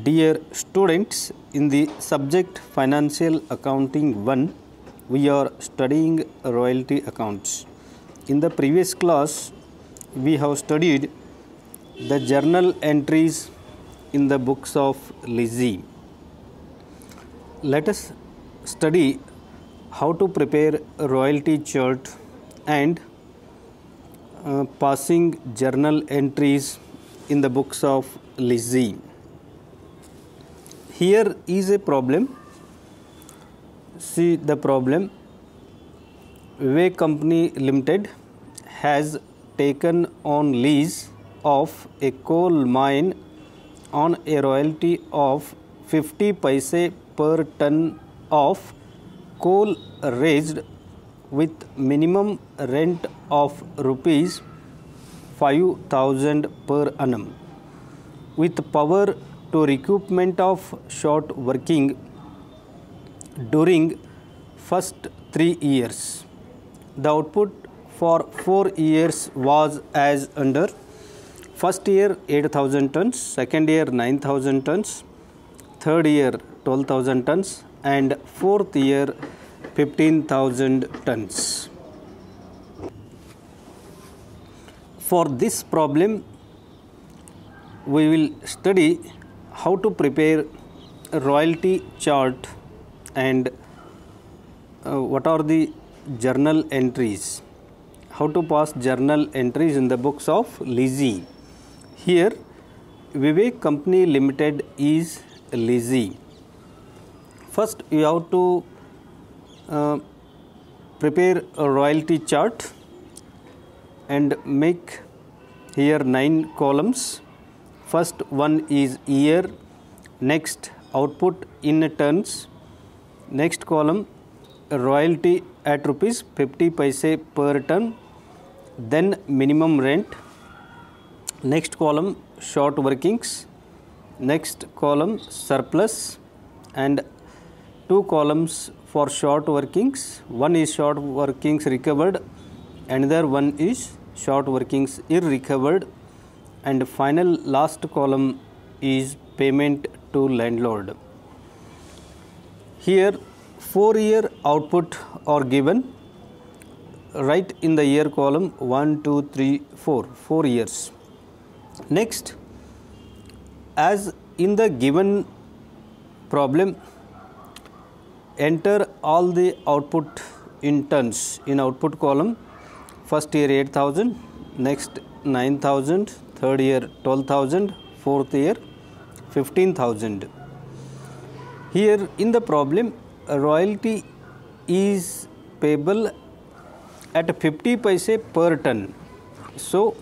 Dear students, in the subject Financial Accounting 1, we are studying royalty accounts. In the previous class, we have studied the journal entries in the books of Lizzie. Let us study how to prepare a royalty chart and passing journal entries in the books of Lizzie. Here is a problem. See the problem. Vivek Company Limited has taken on lease of a coal mine on a royalty of 50 paise per ton of coal raised with minimum rent of rupees 5,000 per annum with power to recoupment of short working during first 3 years. The output for 4 years was as under: first year 8,000 tons, second year 9,000 tons, third year 12,000 tons and fourth year 15,000 tons. For this problem, we will study how to prepare a royalty chart and what are the journal entries, how to pass journal entries in the books of Lizzie. Here Vivek Company Limited is Lizzie. First you have to prepare a royalty chart and make here 9 columns. First one is year, next output in tons, next column royalty at rupees 50 paise per ton, then minimum rent, next column short workings, next column surplus and 2 columns for short workings. One is short workings recovered, another one is short workings irrecovered, and final last column is payment to landlord. Here 4-year output are given. Write in the year column 1, 2, 3, 4 years. Next, as in the given problem, enter all the output in tons in output column. First year 8,000, next 9,000, third year 12,000, fourth year 15,000. Here in the problem, a royalty is payable at 50 paise per ton. So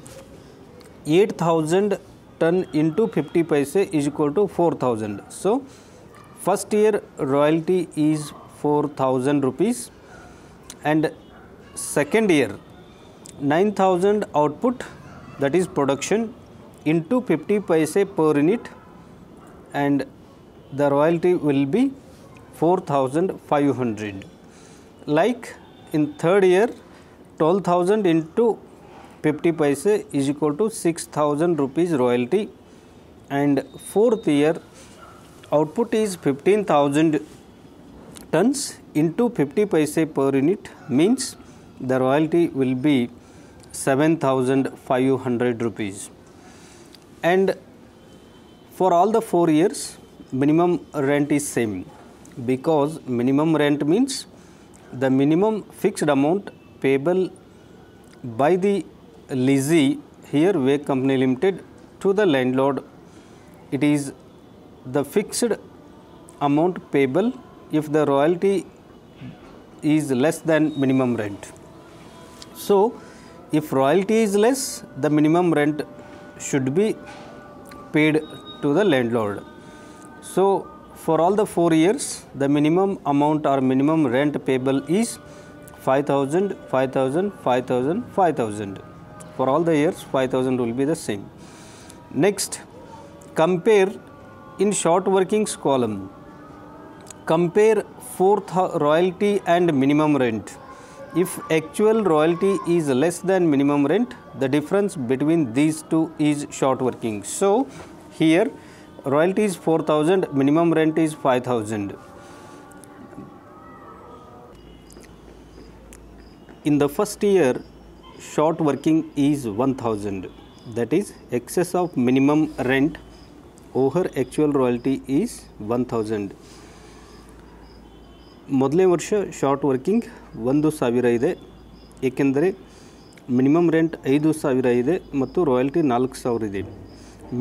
8,000 ton into 50 paise is equal to 4,000. So first year royalty is 4,000 rupees and second year 9,000 output, that is production, into 50 paise per unit, and the royalty will be 4,500. Like in third year 12,000 into 50 paise is equal to 6,000 rupees royalty, and fourth year output is 15,000 tons into 50 paise per unit, means the royalty will be 7,500 rupees. And for all the 4 years minimum rent is same, because minimum rent means the minimum fixed amount payable by the lessee, here Vivek Company Limited, to the landlord. It is the fixed amount payable if the royalty is less than minimum rent. So if royalty is less, the minimum rent should be paid to the landlord. So for all the 4 years, the minimum amount or minimum rent payable is 5,000, 5,000, 5,000, 5,000. For all the years 5,000 will be the same. Next, compare in short workings column. Compare fourth royalty and minimum rent. If actual royalty is less than minimum rent, the difference between these two is short working. So here royalty is 4,000, minimum rent is 5,000. In the first year, short working is 1,000. That is, excess of minimum rent over actual royalty is 1,000. ಮೊದಲನೇ ವರ್ಷ short working 1,000 ಇದೆ, ಏಕೆಂದರೆ minimum rent 5,000 ಇದೆ ಮತ್ತು royalty 4,000 ಇದೆ.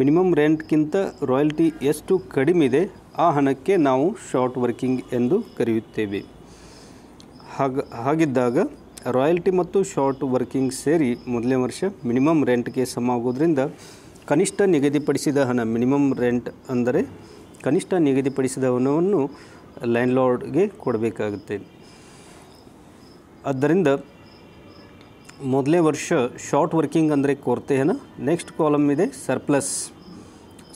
Minimum ರೆಂಟ್ಗಿಂತ royalty ಎಷ್ಟು ಕಡಿಮೆ ಇದೆ ಆ ಹಣಕ್ಕೆ ನಾವು ಶಾರ್ಟ್ ವರ್ಕಿಂಗ್ ಎಂದು ಕರೆಯುತ್ತೇವೆ. ಹಾಗಿದ್ದಾಗ ರಾಯಲ್ಟಿ ಮತ್ತು ಶಾರ್ಟ್ ವರ್ಕಿಂಗ್ ಸೇರಿ ಮೊದಲನೇ ವರ್ಷ ಮಿನಿಮಮ್ ರೆಂಟ್ಗೆ ಸಮ ಆಗೋದ್ರಿಂದ ಕನಿಷ್ಠ ನಿಗದಿಪಡಿಸಿದ ಹಣ, ಮಿನಿಮಮ್ ರೆಂಟ್ ಅಂದರೆ ಕನಿಷ್ಠ ನಿಗದಿಪಡಿಸಿದ ಹಣವನ್ನು ಲ್ಯಾಂಡ್ಲಾರ್ಡ್ಗೆ ಕೊಡಬೇಕಾಗುತ್ತೆ. ಆದ್ದರಿಂದ ಮೊದಲನೇ ವರ್ಷ ಶಾರ್ಟ್ ವರ್ಕಿಂಗ್ ಅಂದರೆ ಕೊರತೆ ಹಣ. ನೆಕ್ಸ್ಟ್ ಕಾಲಮ್ ಇದೆ ಸರ್ಪ್ಲಸ್.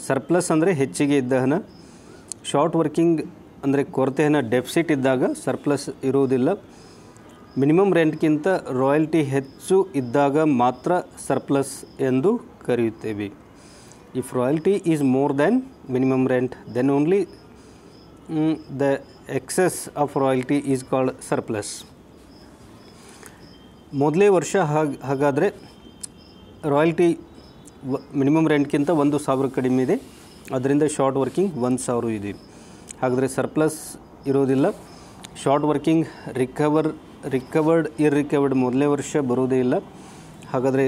ಸರ್ಪ್ಲಸ್ ಅಂದರೆ ಹೆಚ್ಚಿಗೆ ಇದ್ದ ಹಣ. ಶಾರ್ಟ್ ವರ್ಕಿಂಗ್ ಅಂದರೆ ಕೊರತೆ ಹಣ ಡೆಫಿಸಿಟ್ ಇದ್ದಾಗ ಸರ್ಪ್ಲಸ್ ಇರುವುದಿಲ್ಲ. ಮಿನಿಮಮ್ ರೆಂಟ್ಗಿಂತ ರಾಯಲ್ಟಿ ಹೆಚ್ಚು ಇದ್ದಾಗ ಮಾತ್ರ ಸರ್ಪ್ಲಸ್ ಎಂದು ಕರೆಯುತ್ತೇವೆ. If royalty is more than minimum rent, then only the excess of royalty is called surplus. ಮೊದಲೇ ವರ್ಷ ಹಾಗಾದರೆ ರಾಯಲ್ಟಿ ಮಿನಿಮಮ್ ರೆಂಟ್ಗಿಂತ 1,000 ಕಡಿಮೆ ಇದೆ, ಅದರಿಂದ ಶಾರ್ಟ್ ವರ್ಕಿಂಗ್ 1,000 ಇದೆ. ಹಾಗಾದರೆ ಸರ್ಪ್ಲಸ್ ಇರೋದಿಲ್ಲ. ಶಾರ್ಟ್ ವರ್ಕಿಂಗ್ ರಿಕವರ್ಡ್ ಇರ್ರಿಕವರ್ಡ್ ಮೊದಲನೇ ವರ್ಷ ಬರೋದೇ ಇಲ್ಲ. ಹಾಗಾದರೆ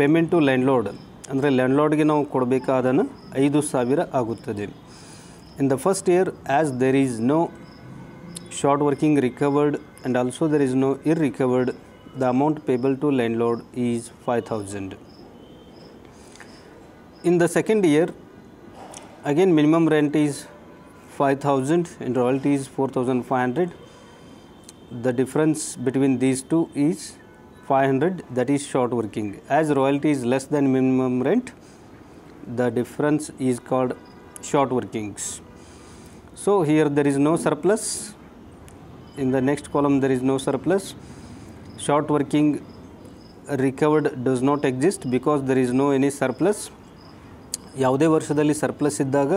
ಪೇಮೆಂಟ್ ಟು ಲ್ಯಾಂಡ್ಲಾರ್ಡ್ ಅಂದರೆ ಲ್ಯಾಂಡ್ಲಾರ್ಡ್ಗೆ ನಾವು ಕೊಡಬೇಕಾದನ್ನು 5,000 ಆಗುತ್ತದೆ. In the first year, as there is no short working recovered and also there is no irrecovered, the amount payable to landlord is 5,000. In the second year, again minimum rent is 5,000 and royalty is 4,500. The difference between these two is 500, that is short working. As royalty is less than minimum rent, the difference is called short workings. So here there is no surplus. In the next column there is no surplus. Short working recovered does not exist because there is no any surplus. ಯಾವುದೇ ವರ್ಷದಲ್ಲಿ surplus ಇದ್ದಾಗ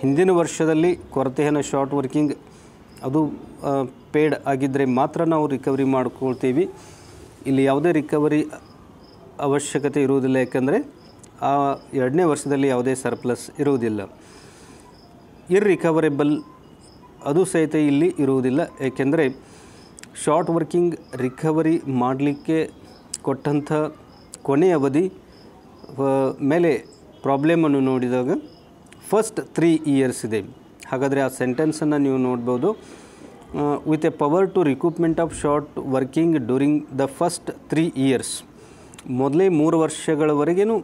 ಹಿಂದಿನ ವರ್ಷದಲ್ಲಿ ಕೊರತೆ ಹಣ short working ಅದು paid ಆಗಿದ್ದರೆ ಮಾತ್ರ ನಾವು ರಿಕವರಿ ಮಾಡ್ಕೊಳ್ತೀವಿ. ಇಲ್ಲಿ ಯಾವುದೇ ರಿಕವರಿ ಅವಶ್ಯಕತೆ ಇರುವುದಿಲ್ಲ, ಯಾಕಂದರೆ ಆ ಎರಡನೇ ವರ್ಷದಲ್ಲಿ ಯಾವುದೇ ಸರ್ಪ್ಲಸ್ ಇರುವುದಿಲ್ಲ. ಇರ್ರಿಕವರೇಬಲ್ ಅದು ಸಹಿತ ಇಲ್ಲಿ ಇರುವುದಿಲ್ಲ, ಏಕೆಂದರೆ ಶಾರ್ಟ್ ವರ್ಕಿಂಗ್ ರಿಕವರಿ ಮಾಡಲಿಕ್ಕೆ ಕೊಟ್ಟಂಥ ಕೊನೆಯ ಅವಧಿ ಮೇಲೆ ಪ್ರಾಬ್ಲಮನ್ನು ನೋಡಿದಾಗ ಫಸ್ಟ್ 3 years ಇದೆ. ಹಾಗಾದರೆ ಆ ಸೆಂಟೆನ್ಸನ್ನು ನೀವು ನೋಡ್ಬೋದು. With a power to recoupment of short working during the first 3 years. ಮೊದಲೇ 3 ವರ್ಷಗಳವರೆಗೂ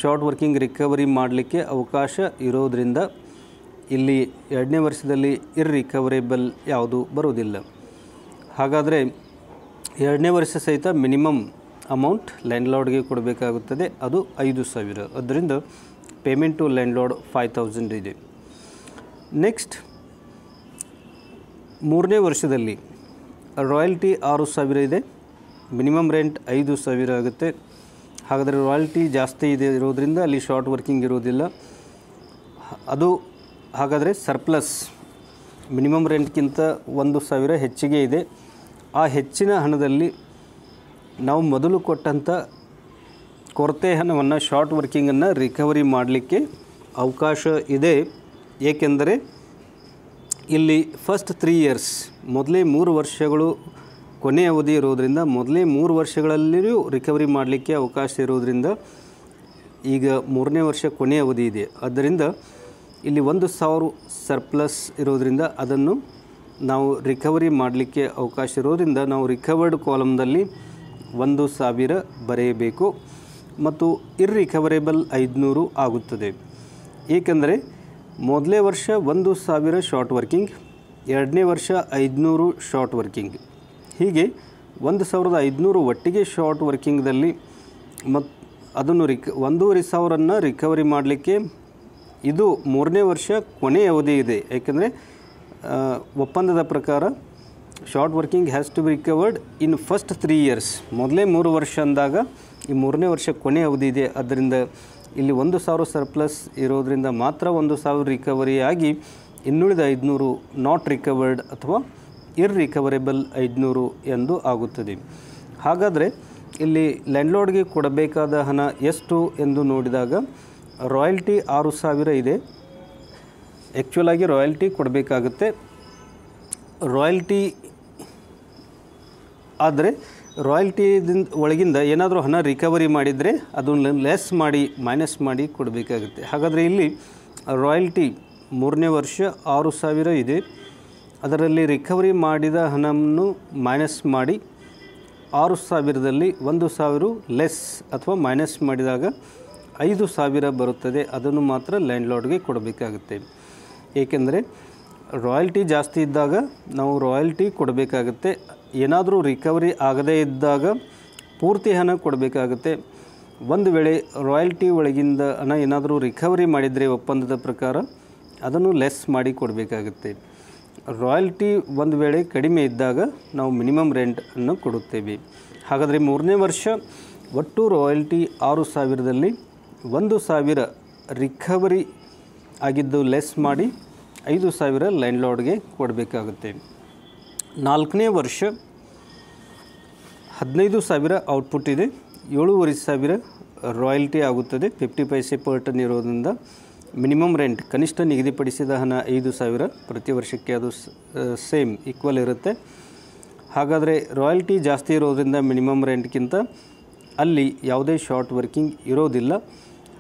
ಶಾರ್ಟ್ ವರ್ಕಿಂಗ್ ರಿಕವರಿ ಮಾಡಲಿಕ್ಕೆ ಅವಕಾಶ ಇರೋದರಿಂದ ಇಲ್ಲಿ ಎರಡನೇ ವರ್ಷದಲ್ಲಿ ಇರ್ರಿಕವರೇಬಲ್ ಯಾವುದು ಬರೋದಿಲ್ಲ. ಹಾಗಾದರೆ ಎರಡನೇ ವರ್ಷ ಸಹಿತ ಮಿನಿಮಮ್ ಅಮೌಂಟ್ ಲ್ಯಾಂಡ್ಲಾರ್ಡ್ಗೆ ಕೊಡಬೇಕಾಗುತ್ತದೆ, ಅದು 5,000. ಅದರಿಂದ ಪೇಮೆಂಟ್ ಟು ಲ್ಯಾಂಡ್ಲಾರ್ಡ್ 5,000 ಇದೆ. ನೆಕ್ಸ್ಟ್ ಮೂರನೇ ವರ್ಷದಲ್ಲಿ ರಾಯಲ್ಟಿ 6,000 ಇದೆ, ಮಿನಿಮಮ್ ರೆಂಟ್ 5,000 ಆಗುತ್ತೆ. ಹಾಗಾದರೆ ರಾಯಲ್ಟಿ ಜಾಸ್ತಿ ಇದೆ ಇರೋದರಿಂದ ಅಲ್ಲಿ ಶಾರ್ಟ್ ವರ್ಕಿಂಗ್ ಇರೋದಿಲ್ಲ. ಅದು ಹಾಗಾದರೆ ಸರ್ಪ್ಲಸ್ ಮಿನಿಮಮ್ ರೆಂಟ್ಗಿಂತ 1,000 ಹೆಚ್ಚಿಗೆ ಇದೆ. ಆ ಹೆಚ್ಚಿನ ಹಣದಲ್ಲಿ ನಾವು ಮೊದಲು ಕೊಟ್ಟಂಥ ಕೊರತೆ ಹಣವನ್ನು ಶಾರ್ಟ್ ವರ್ಕಿಂಗನ್ನು ರಿಕವರಿ ಮಾಡಲಿಕ್ಕೆ ಅವಕಾಶ ಇದೆ, ಏಕೆಂದರೆ ಇಲ್ಲಿ ಫಸ್ಟ್ 3 years ಮೊದಲೇ 3 ವರ್ಷಗಳು ಕೊನೆಯ ಅವಧಿ ಇರೋದರಿಂದ ಮೊದಲೇ 3 ವರ್ಷಗಳಲ್ಲಿಯೂ ರಿಕವರಿ ಮಾಡಲಿಕ್ಕೆ ಅವಕಾಶ ಇರೋದರಿಂದ ಈಗ ಮೂರನೇ ವರ್ಷ ಕೊನೆಯ ಅವಧಿ ಇದೆ. ಆದ್ದರಿಂದ ಇಲ್ಲಿ 1,000 ಸರ್ಪ್ಲಸ್ ಇರೋದರಿಂದ ಅದನ್ನು ನಾವು ರಿಕವರಿ ಮಾಡಲಿಕ್ಕೆ ಅವಕಾಶ ಇರೋದರಿಂದ ನಾವು ರಿಕವರ್ಡ್ ಕಾಲಮ್ದಲ್ಲಿ 1,000 ಬರೆಯಬೇಕು ಮತ್ತು ಇರ್ರಿಕವರೇಬಲ್ 500 ಆಗುತ್ತದೆ. ಏಕೆಂದರೆ ಮೊದಲನೇ ವರ್ಷ 1,000 ಶಾರ್ಟ್ ವರ್ಕಿಂಗ್, ಎರಡನೇ ವರ್ಷ 500 ಶಾರ್ಟ್ ವರ್ಕಿಂಗ್, ಹೀಗೆ 1,500 ಒಟ್ಟಿಗೆ ಶಾರ್ಟ್ ವರ್ಕಿಂಗ್ದಲ್ಲಿ ಮತ್ತು ಅದನ್ನು 1,500 ರಿಕವರಿ ಮಾಡಲಿಕ್ಕೆ ಇದು ಮೂರನೇ ವರ್ಷ ಕೊನೆಯ ಅವಧಿ ಇದೆ. ಏಕೆಂದರೆ ಒಪ್ಪಂದದ ಪ್ರಕಾರ short working has to be recovered in first 3 years. ಮೊದಲೇ 3 ವರ್ಷ ಅಂದಾಗ ಈ ಮೂರನೇ ವರ್ಷ ಕೊನೆಯ ಅವಧಿ ಇದೆ, ಆದ್ದರಿಂದ ಇಲ್ಲಿ 1,000 ಸರ್ಪ್ಲಸ್ ಇರೋದರಿಂದ ಮಾತ್ರ 1,000 ರಿಕವರಿ ಆಗಿ ಇನ್ನುಳಿದ 500 ನಾಟ್ ರಿಕವರ್ಡ್ ಅಥವಾ ಇರ್ರಿಕವರೇಬಲ್ 500 ಎಂದು ಆಗುತ್ತದೆ. ಹಾಗಾದರೆ ಇಲ್ಲಿ ಲ್ಯಾಂಡ್ಲಾರ್ಡ್ಗೆ ಕೊಡಬೇಕಾದ ಹಣ ಎಷ್ಟು ಎಂದು ನೋಡಿದಾಗ ರಾಯಲ್ಟಿ 6,000 ಇದೆ. ಆ್ಯಕ್ಚುಲಾಗಿ ರಾಯಲ್ಟಿ ಕೊಡಬೇಕಾಗುತ್ತೆ. ರಾಯಲ್ಟಿ ಆದರೆ ರಾಯಲ್ಟಿದಿಂದ ಒಳಗಿಂದ ಏನಾದರೂ ಹಣ ರಿಕವರಿ ಮಾಡಿದರೆ ಅದನ್ನು ಲೆಸ್ ಮಾಡಿ ಮೈನಸ್ ಮಾಡಿ ಕೊಡಬೇಕಾಗುತ್ತೆ. ಹಾಗಾದರೆ ಇಲ್ಲಿ ರಾಯಲ್ಟಿ 3ನೇ ವರ್ಷ 6,000 ಇದೆ. ಅದರಲ್ಲಿ ರಿಕವರಿ ಮಾಡಿದ ಹಣವನ್ನು ಮೈನಸ್ ಮಾಡಿ 6,000ದಲ್ಲಿ 1,000 ಲೆಸ್ ಅಥವಾ ಮೈನಸ್ ಮಾಡಿದಾಗ 5,000 ಬರುತ್ತದೆ. ಅದನ್ನು ಮಾತ್ರ ಲ್ಯಾಂಡ್ಲಾರ್ಡ್ಗೆ ಕೊಡಬೇಕಾಗುತ್ತೆ. ಏಕೆಂದರೆ ರಾಯಲ್ಟಿ ಜಾಸ್ತಿ ಇದ್ದಾಗ ನಾವು ರಾಯಲ್ಟಿ ಕೊಡಬೇಕಾಗುತ್ತೆ. ಏನಾದರೂ ರಿಕವರಿ ಆಗದೇ ಇದ್ದಾಗ ಪೂರ್ತಿ ಹಣ ಕೊಡಬೇಕಾಗುತ್ತೆ. ಒಂದು ವೇಳೆ ರಾಯಲ್ಟಿ ಒಳಗಿಂದ ಹಣ ಏನಾದರೂ ರಿಕವರಿ ಮಾಡಿದರೆ ಒಪ್ಪಂದದ ಪ್ರಕಾರ ಅದನ್ನು ಲೆಸ್ ಮಾಡಿ ಕೊಡಬೇಕಾಗುತ್ತೆ. ರಾಯಲ್ಟಿ ಒಂದು ವೇಳೆ ಕಡಿಮೆ ಇದ್ದಾಗ ನಾವು ಮಿನಿಮಮ್ ರೆಂಟನ್ನು ಕೊಡುತ್ತೇವೆ. ಹಾಗಾದರೆ 3ನೇ ವರ್ಷ ಒಟ್ಟು ರಾಯಲ್ಟಿ 6,000ದಲ್ಲಿ 1,000 ರಿಕವರಿ ಆಗಿದ್ದು ಲೆಸ್ ಮಾಡಿ 5,000 ಲ್ಯಾಂಡ್ಲಾರ್ಡ್ಗೆ ಕೊಡಬೇಕಾಗುತ್ತೆ. 4ನೇ ವರ್ಷ 15,000 ಔಟ್ಪುಟ್ ಇದೆ. 7,500 ರಾಯಲ್ಟಿ ಆಗುತ್ತದೆ. 50 ಪೈಸೆ ಪರ್ ಟನ್ ಇರೋದ್ರಿಂದ ಮಿನಿಮಮ್ ರೆಂಟ್ ಕನಿಷ್ಠ ನಿಗದಿಪಡಿಸಿದ ಹಣ 5,000 ಪ್ರತಿ ವರ್ಷಕ್ಕೆ ಅದು ಸೇಮ್ ಈಕ್ವಲ್ ಇರುತ್ತೆ. ಹಾಗಾದರೆ ರಾಯಲ್ಟಿ ಜಾಸ್ತಿ ಇರೋದ್ರಿಂದ ಮಿನಿಮಮ್ ರೆಂಟ್ಗಿಂತ ಅಲ್ಲಿ ಯಾವುದೇ ಶಾರ್ಟ್ ವರ್ಕಿಂಗ್ ಇರೋದಿಲ್ಲ.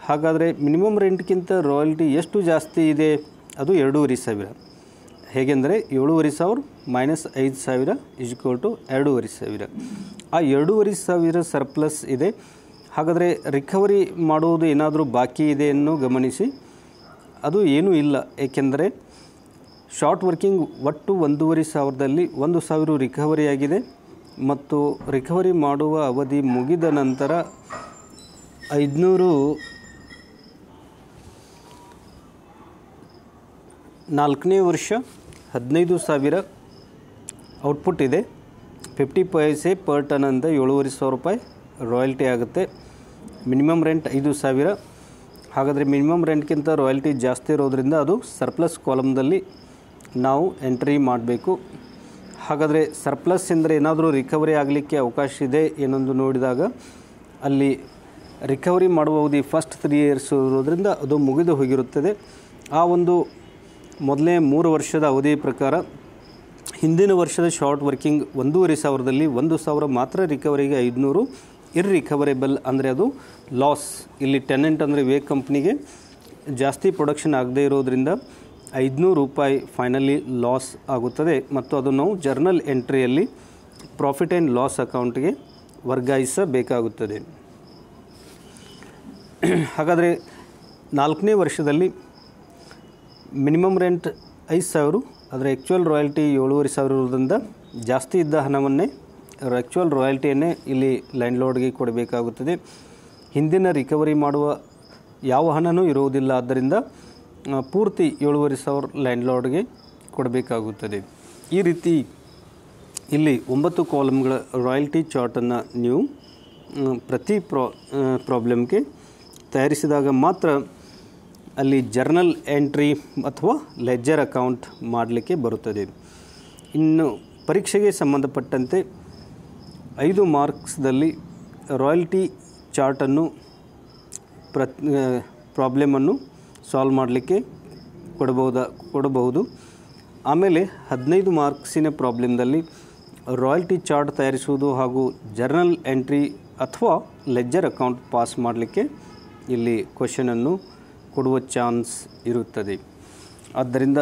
ಹಾಗಾದರೆ ಮಿನಿಮಮ್ ರೆಂಟ್ಗಿಂತ ರಾಯಲ್ಟಿ ಎಷ್ಟು ಜಾಸ್ತಿ ಇದೆ? ಅದು 2,500. ಹೇಗೆಂದರೆ 7,500 ಮೈನಸ್ 5,000 = 2,500. ಆ 2,500 ಸರ್ಪ್ಲಸ್ ಇದೆ. ಹಾಗಾದರೆ ರಿಕವರಿ ಮಾಡುವುದು ಏನಾದರೂ ಬಾಕಿ ಇದೆ ಅನ್ನೋ ಗಮನಿಸಿ. ಅದು ಏನೂ ಇಲ್ಲ. ಏಕೆಂದರೆ ಶಾರ್ಟ್ ವರ್ಕಿಂಗ್ ಒಟ್ಟು 1,500ದಲ್ಲಿ 1,000 ರಿಕವರಿ ಆಗಿದೆ ಮತ್ತು ರಿಕವರಿ ಮಾಡುವ ಅವಧಿ ಮುಗಿದ ನಂತರ 500 4ನೇ ವರ್ಷ 15,000 ಔಟ್ಪುಟ್ ಇದೆ. 50 ಪೈಸೆ ಪರ್ ಟನ್ ಅಂತ 7,500 ರೂಪಾಯಿ ರಾಯಲ್ಟಿ ಆಗುತ್ತೆ. Minimum rent 5,000. ಹಾಗಾದರೆ ಮಿನಿಮಮ್ ರೆಂಟ್ಗಿಂತ ರಾಯಲ್ಟಿ ಜಾಸ್ತಿ ಇರೋದ್ರಿಂದ ಅದು ಸರ್ಪ್ಲಸ್ ಕಾಲಮ್ದಲ್ಲಿ ನಾವು ಎಂಟ್ರಿ ಮಾಡಬೇಕು. ಹಾಗಾದರೆ ಸರ್ಪ್ಲಸ್ ಎಂದರೆ ಏನಾದರೂ ರಿಕವರಿ ಆಗಲಿಕ್ಕೆ ಅವಕಾಶ ಇದೆ ಏನೊಂದು ನೋಡಿದಾಗ ಅಲ್ಲಿ ರಿಕವರಿ ಮಾಡುವ ಅವಧಿ ಫಸ್ಟ್ 3 ಇಯರ್ಸ್ ಇರೋದ್ರಿಂದ ಅದು ಮುಗಿದು ಹೋಗಿರುತ್ತದೆ. ಆ ಒಂದು ಮೊದಲನೇ 3 ವರ್ಷದ ಅವಧಿ ಪ್ರಕಾರ ಹಿಂದಿನ ವರ್ಷದ ಶಾರ್ಟ್ ವರ್ಕಿಂಗ್ 1,500ದಲ್ಲಿ 1,000 ಮಾತ್ರ ರಿಕವರಿಗೆ 500 ಇರ್ರಿಕವರೇಬಲ್ ಅಂದರೆ ಅದು ಲಾಸ್. ಇಲ್ಲಿ ಟೆನೆಂಟ್ ಅಂದರೆ ವೇ ಕಂಪ್ನಿಗೆ ಜಾಸ್ತಿ ಪ್ರೊಡಕ್ಷನ್ ಆಗದೇ ಇರೋದ್ರಿಂದ 500 ರೂಪಾಯಿ ಫೈನಲಿ ಲಾಸ್ ಆಗುತ್ತದೆ ಮತ್ತು ಅದು ನಾವು ಜರ್ನಲ್ ಎಂಟ್ರಿಯಲ್ಲಿ ಪ್ರಾಫಿಟ್ ಆ್ಯಂಡ್ ಲಾಸ್ ಅಕೌಂಟ್ಗೆ ವರ್ಗಾಯಿಸಬೇಕಾಗುತ್ತದೆ. ಹಾಗಾದರೆ 4ನೇ ವರ್ಷದಲ್ಲಿ ಮಿನಿಮಮ್ ರೆಂಟ್ 5,000, ಅದರ ಆ್ಯಕ್ಚುಯಲ್ ರಾಯಲ್ಟಿ 7,500 ಇರೋದ್ರಿಂದ ಜಾಸ್ತಿ ಇದ್ದ ಹಣವನ್ನೇ ಆ್ಯಕ್ಚುಯಲ್ ರಾಯಲ್ಟಿಯನ್ನೇ ಇಲ್ಲಿ ಲ್ಯಾಂಡ್ಲಾರ್ಡ್ಗೆ ಕೊಡಬೇಕಾಗುತ್ತದೆ. ಹಿಂದಿನ ರಿಕವರಿ ಮಾಡುವ ಯಾವ ಹಣವೂ ಇರುವುದಿಲ್ಲ. ಆದ್ದರಿಂದ ಪೂರ್ತಿ 7,500 ಲ್ಯಾಂಡ್ಲಾರ್ಡ್ಗೆ ಕೊಡಬೇಕಾಗುತ್ತದೆ. ಈ ರೀತಿ ಇಲ್ಲಿ 9 ಕಾಲಮ್ಗಳ ರಾಯಲ್ಟಿ ಚಾರ್ಟನ್ನು ನೀವು ಪ್ರತಿ ಪ್ರಾಬ್ಲಮ್ಗೆ ತಯಾರಿಸಿದಾಗ ಮಾತ್ರ ಅಲ್ಲಿ ಜರ್ನಲ್ ಎಂಟ್ರಿ ಅಥವಾ ಲೆಡ್ಜರ್ ಅಕೌಂಟ್ ಮಾಡಲಿಕ್ಕೆ ಬರುತ್ತದೆ. ಇನ್ನು ಪರೀಕ್ಷೆಗೆ ಸಂಬಂಧಪಟ್ಟಂತೆ 5 ಮಾರ್ಕ್ಸ್ದಲ್ಲಿ ರಾಯಲ್ಟಿ ಚಾರ್ಟನ್ನು ಪ್ರಾಬ್ಲಮನ್ನು ಸಾಲ್ವ್ ಮಾಡಲಿಕ್ಕೆ ಕೊಡಬಹುದು. ಆಮೇಲೆ 15 ಮಾರ್ಕ್ಸಿನ ಪ್ರಾಬ್ಲಮ್ದಲ್ಲಿ ರಾಯಲ್ಟಿ ಚಾರ್ಟ್ ತಯಾರಿಸುವುದು ಹಾಗೂ ಜರ್ನಲ್ ಎಂಟ್ರಿ ಅಥವಾ ಲೆಡ್ಜರ್ ಅಕೌಂಟ್ ಪಾಸ್ ಮಾಡಲಿಕ್ಕೆ ಇಲ್ಲಿ ಕ್ವೆಶ್ಚನನ್ನು ಕೊಡುವ ಚಾನ್ಸ್ ಇರುತ್ತದೆ. ಆದ್ದರಿಂದ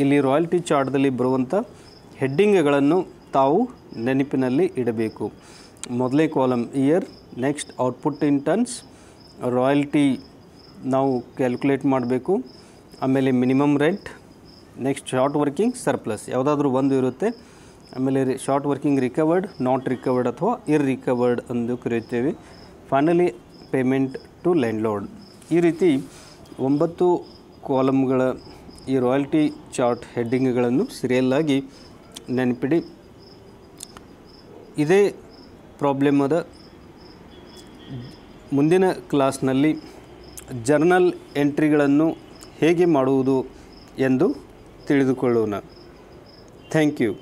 ಇಲ್ಲಿ ರಾಯಲ್ಟಿ ಚಾರ್ಟ್ದಲ್ಲಿ ಬರುವಂಥ ಹೆಡ್ಡಿಂಗ್ಗಳನ್ನು ತಾವು ನೆನಪಿನಲ್ಲಿ ಇಡಬೇಕು. ಮೊದಲೇ column year, next output in tons, royalty ನಾವು ಕ್ಯಾಲ್ಕುಲೇಟ್ ಮಾಡಬೇಕು. ಆಮೇಲೆ minimum rent, next short working, surplus ಯಾವುದಾದ್ರೂ ಒಂದು ಇರುತ್ತೆ. ಆಮೇಲೆ short working recovered, not recovered ಅಥವಾ ಇರ್ರಿಕವರ್ಡ್ ಎಂದು ಕರೆಯುತ್ತೇವೆ. Finally payment to landlord. ಈ ರೀತಿ 9 ಕಾಲಮ್ಗಳ ಈ ರಾಯಲ್ಟಿ ಚಾರ್ಟ್ ಹೆಡ್ಡಿಂಗ್ಗಳನ್ನು ಸೀರಿಯಲ್ಲಾಗಿ ನೆನಪಿಡಿ. ಇದೇ ಪ್ರಾಬ್ಲಮದ ಮುಂದಿನ ಕ್ಲಾಸ್ನಲ್ಲಿ ಜರ್ನಲ್ ಎಂಟ್ರಿಗಳನ್ನು ಹೇಗೆ ಮಾಡುವುದು ಎಂದು ತಿಳಿದುಕೊಳ್ಳೋಣ. Thank you.